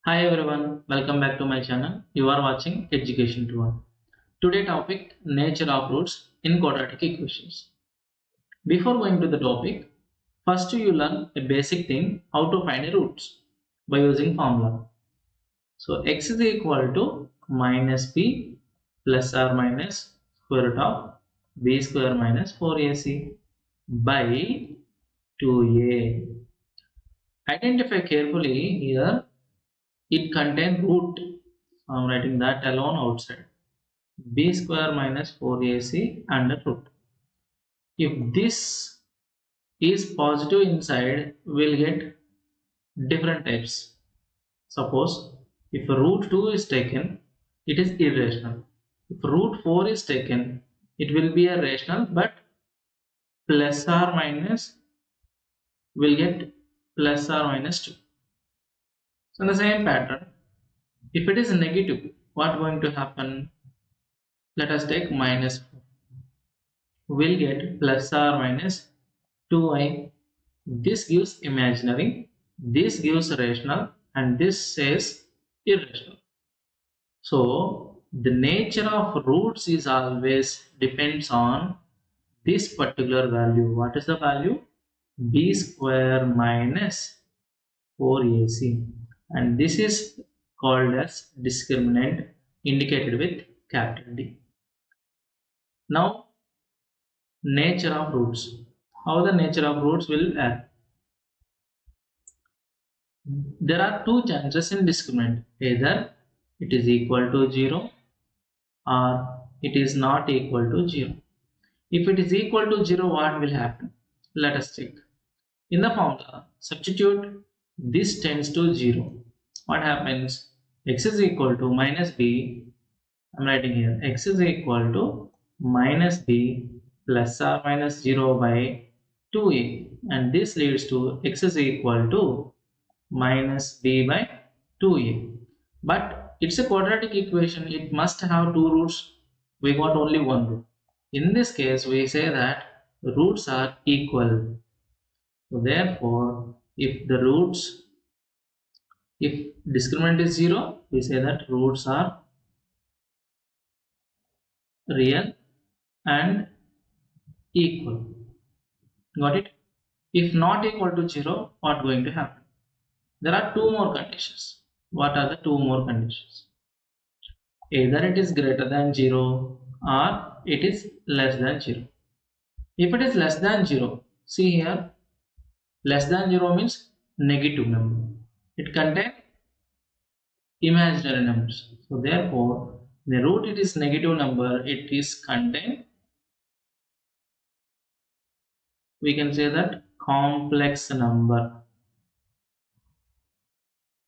Hi everyone, welcome back to my channel. You are watching Education to One. Today topic nature of roots in quadratic equations. Before going to the topic, first you learn a basic thing how to find a roots by using formula. So x is equal to minus b plus or minus square root of b square minus 4ac by 2a. Identify carefully here. It contains root. So I'm writing that alone outside. B square minus 4ac under root. If this is positive inside, we'll get different types. Suppose if root 2 is taken, it is irrational. If root 4 is taken, it will be a rational, but plus or minus will get plus or minus 2. So in the same pattern, if it is negative, what going to happen? Let us take minus 4. We'll get plus or minus 2i. This gives imaginary, this gives rational, and this says irrational. So the nature of roots is always depends on this particular value. What is the value? B square minus 4ac, and this is called as discriminant indicated with capital D. Now nature of roots. How the nature of roots will act? There are two chances in discriminant. Either it is equal to 0 or it is not equal to 0. If it is equal to 0, what will happen? Let us check. In the formula, substitute this tends to 0. What happens? X is equal to minus b. I'm writing here x is equal to minus b plus or minus 0 by 2a, and this leads to x is equal to minus b by 2a. But it's a quadratic equation, it must have two roots. We got only one root. In this case, we say that roots are equal. So therefore, if discriminant is 0, we say that roots are real and equal. Got it? If not equal to 0, what going to happen? There are two more conditions. What are the two more conditions? Either it is greater than 0 or it is less than 0. If it is less than 0, see here, less than 0 means negative number. It contains imaginary numbers. So therefore, the root it is negative number, it is contain, we can say that complex number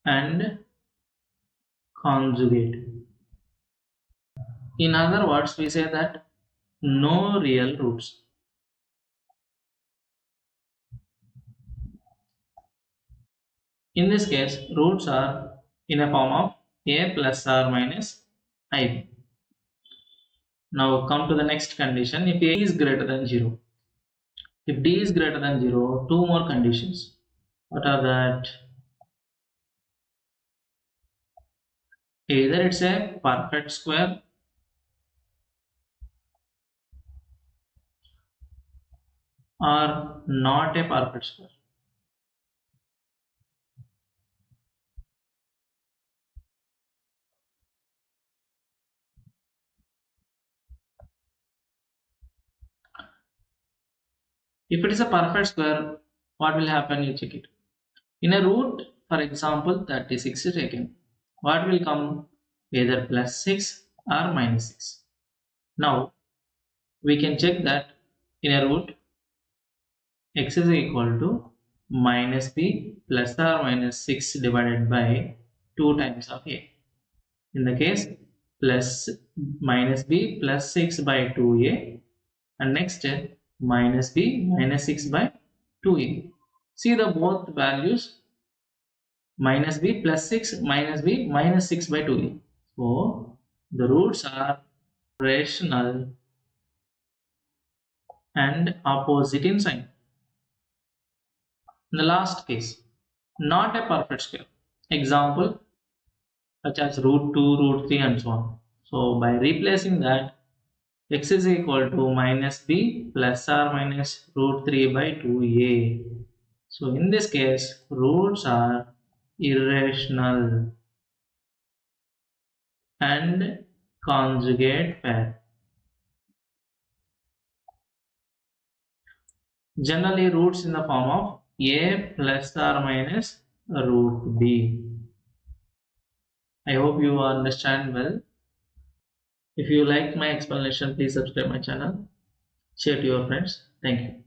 and conjugate. In other words, we say that no real roots. In this case, roots are in a form of a plus or minus ib. Now come to the next condition. If a is greater than 0, if d is greater than 0, two more conditions. What are that? Either it's a perfect square or not a perfect square. If it is a perfect square, what will happen? You check it. In a root, for example, 36 is taken. What will come? Either plus 6 or minus 6. Now, we can check that in a root, x is equal to minus b plus or minus 6 divided by 2 times of a. In the case, plus minus b plus 6 by 2a, and next minus b minus 6 by 2a. See the both values, minus b plus 6 minus b minus 6 by 2a. So the roots are rational and opposite in sign. In the last case, not a perfect square. Example, such as root 2, root 3 and so on. So by replacing that, x is equal to minus b plus or minus root 3 by 2a. So in this case, roots are irrational and conjugate pair. Generally, roots in the form of a plus or minus root b. I hope you understand well. If you like my explanation, please subscribe my channel, share to your friends. Thank you.